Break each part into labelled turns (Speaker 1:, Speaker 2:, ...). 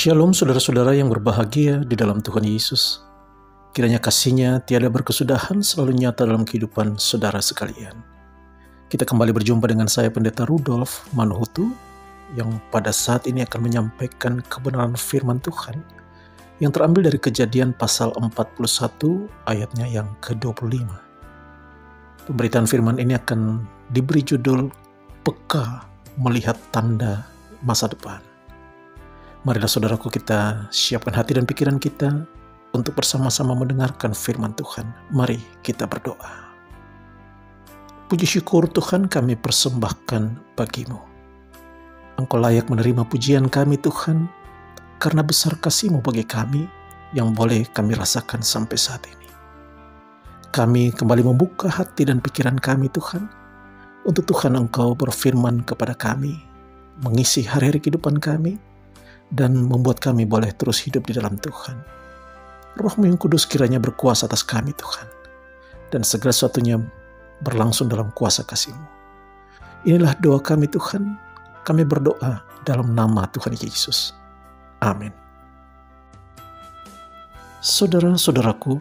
Speaker 1: Shalom saudara-saudara yang berbahagia di dalam Tuhan Yesus. Kiranya kasih-Nya tiada berkesudahan selalu nyata dalam kehidupan saudara sekalian. Kita kembali berjumpa dengan saya Pendeta Rudolf Manuhutu yang pada saat ini akan menyampaikan kebenaran firman Tuhan yang terambil dari Kejadian pasal 41 ayatnya yang ke-25. Pemberitaan firman ini akan diberi judul Peka Melihat Tanda Masa Depan. Marilah saudaraku, kita siapkan hati dan pikiran kita untuk bersama-sama mendengarkan firman Tuhan. Mari kita berdoa. Puji syukur Tuhan kami persembahkan bagi-Mu. Engkau layak menerima pujian kami Tuhan, karena besar kasih-Mu bagi kami yang boleh kami rasakan sampai saat ini. Kami kembali membuka hati dan pikiran kami Tuhan, untuk Tuhan Engkau berfirman kepada kami, mengisi hari-hari kehidupan kami, dan membuat kami boleh terus hidup di dalam Tuhan. Roh-Mu yang kudus kiranya berkuasa atas kami Tuhan, dan segala sesuatunya berlangsung dalam kuasa kasih-Mu. Inilah doa kami Tuhan, kami berdoa dalam nama Tuhan Yesus. Amin. Saudara-saudaraku,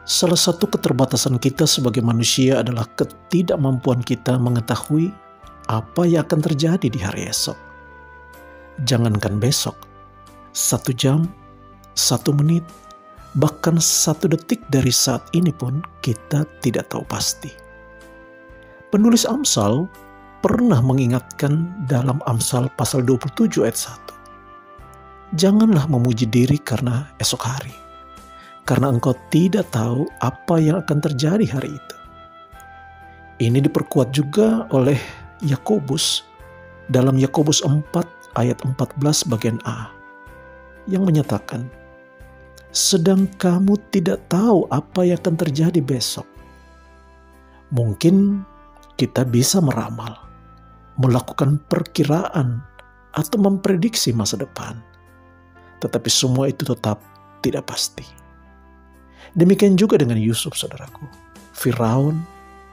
Speaker 1: salah satu keterbatasan kita sebagai manusia adalah ketidakmampuan kita mengetahui apa yang akan terjadi di hari esok. Jangankan besok, 1 jam, 1 menit, bahkan 1 detik dari saat ini pun kita tidak tahu pasti. Penulis Amsal pernah mengingatkan dalam Amsal pasal 27 ayat 1. Janganlah memuji diri karena esok hari, karena engkau tidak tahu apa yang akan terjadi hari itu. Ini diperkuat juga oleh Yakobus dalam Yakobus 4 ayat 14 bagian A yang menyatakan, sedang kamu tidak tahu apa yang akan terjadi besok. Mungkin kita bisa meramal, melakukan perkiraan, atau memprediksi masa depan. Tetapi semua itu tetap tidak pasti. Demikian juga dengan Yusuf, saudaraku, Firaun,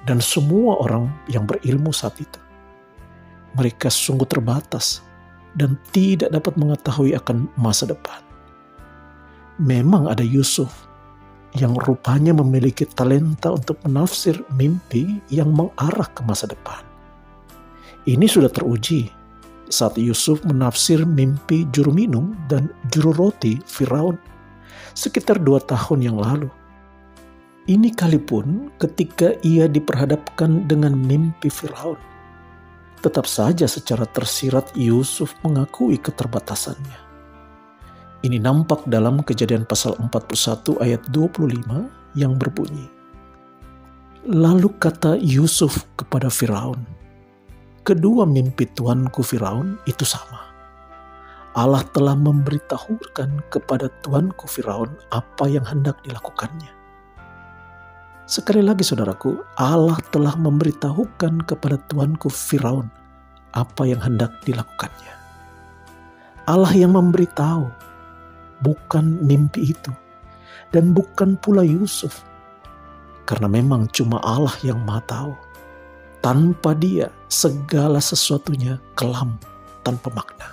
Speaker 1: dan semua orang yang berilmu saat itu. Mereka sungguh terbatas dan tidak dapat mengetahui akan masa depan. Memang ada Yusuf yang rupanya memiliki talenta untuk menafsir mimpi yang mengarah ke masa depan. Ini sudah teruji saat Yusuf menafsir mimpi juru minum dan juru roti Firaun sekitar 2 tahun yang lalu. Ini kali pun ketika ia diperhadapkan dengan mimpi Firaun, tetap saja secara tersirat Yusuf mengakui keterbatasannya. Ini nampak dalam Kejadian pasal 41 ayat 25 yang berbunyi, lalu kata Yusuf kepada Firaun, kedua mimpi tuanku Firaun itu sama. Allah telah memberitahukan kepada tuanku Firaun apa yang hendak dilakukannya. Sekali lagi saudaraku, Allah telah memberitahukan kepada tuanku Firaun apa yang hendak dilakukannya. Allah yang memberitahu, bukan mimpi itu, dan bukan pula Yusuf. Karena memang cuma Allah yang Maha Tahu. Tanpa Dia, segala sesuatunya kelam tanpa makna.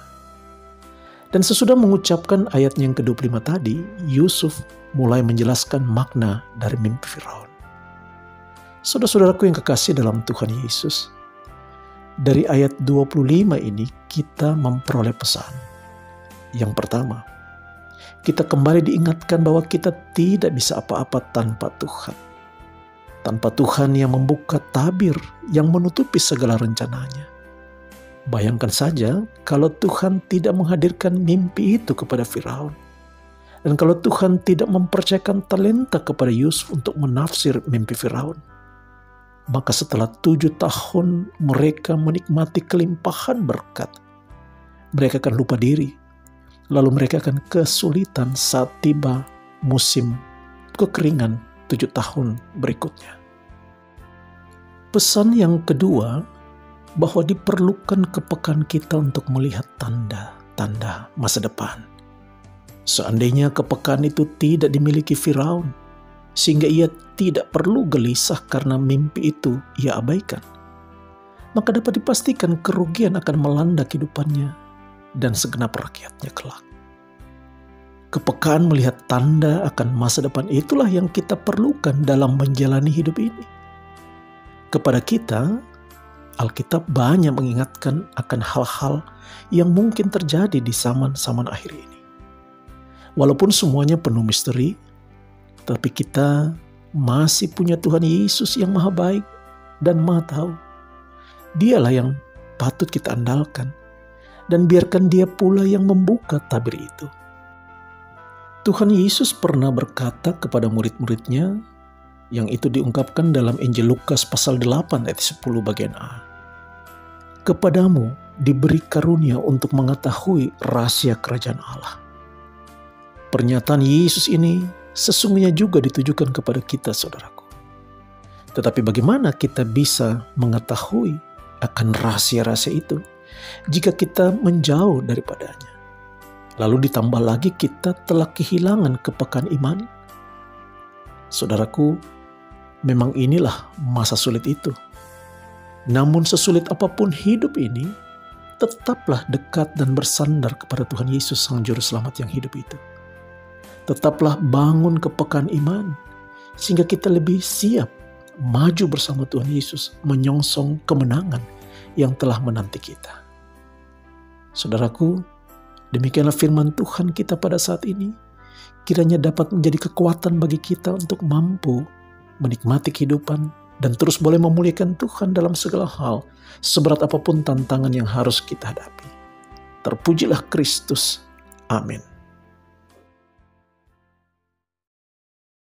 Speaker 1: Dan sesudah mengucapkan ayat yang ke-25 tadi, Yusuf mulai menjelaskan makna dari mimpi Firaun. Saudara-saudaraku yang kekasih dalam Tuhan Yesus, dari ayat 25 ini kita memperoleh pesan. Yang pertama, kita kembali diingatkan bahwa kita tidak bisa apa-apa tanpa Tuhan. Tanpa Tuhan yang membuka tabir yang menutupi segala rencananya. Bayangkan saja kalau Tuhan tidak menghadirkan mimpi itu kepada Firaun. Dan kalau Tuhan tidak mempercayakan talenta kepada Yusuf untuk menafsir mimpi Firaun. Maka setelah 7 tahun mereka menikmati kelimpahan berkat, mereka akan lupa diri. Lalu mereka akan kesulitan saat tiba musim kekeringan 7 tahun berikutnya. Pesan yang kedua, bahwa diperlukan kepekaan kita untuk melihat tanda-tanda masa depan. Seandainya kepekaan itu tidak dimiliki Firaun, sehingga ia tidak perlu gelisah karena mimpi itu ia abaikan, maka dapat dipastikan kerugian akan melanda kehidupannya dan segenap rakyatnya kelak. Kepekaan melihat tanda akan masa depan itulah yang kita perlukan dalam menjalani hidup ini. Kepada kita, Alkitab banyak mengingatkan akan hal-hal yang mungkin terjadi di zaman-zaman akhir ini. Walaupun semuanya penuh misteri, tapi kita masih punya Tuhan Yesus yang maha baik dan maha tahu. Dialah yang patut kita andalkan, dan biarkan Dia pula yang membuka tabir itu. Tuhan Yesus pernah berkata kepada murid-muridnya, yang itu diungkapkan dalam Injil Lukas pasal 8 ayat 10 bagian A. Kepadamu diberi karunia untuk mengetahui rahasia kerajaan Allah. Pernyataan Yesus ini sesungguhnya juga ditujukan kepada kita, saudaraku. Tetapi bagaimana kita bisa mengetahui akan rahasia-rahasia itu jika kita menjauh daripadanya? Lalu ditambah lagi kita telah kehilangan kepekaan iman. Saudaraku, memang inilah masa sulit itu. Namun sesulit apapun hidup ini, tetaplah dekat dan bersandar kepada Tuhan Yesus Sang Juru Selamat yang hidup itu. Tetaplah bangun kepekaan iman, sehingga kita lebih siap maju bersama Tuhan Yesus menyongsong kemenangan yang telah menanti kita. Saudaraku, demikianlah firman Tuhan kita pada saat ini. Kiranya dapat menjadi kekuatan bagi kita untuk mampu menikmati kehidupan dan terus boleh memuliakan Tuhan dalam segala hal, seberat apapun tantangan yang harus kita hadapi. Terpujilah Kristus. Amin.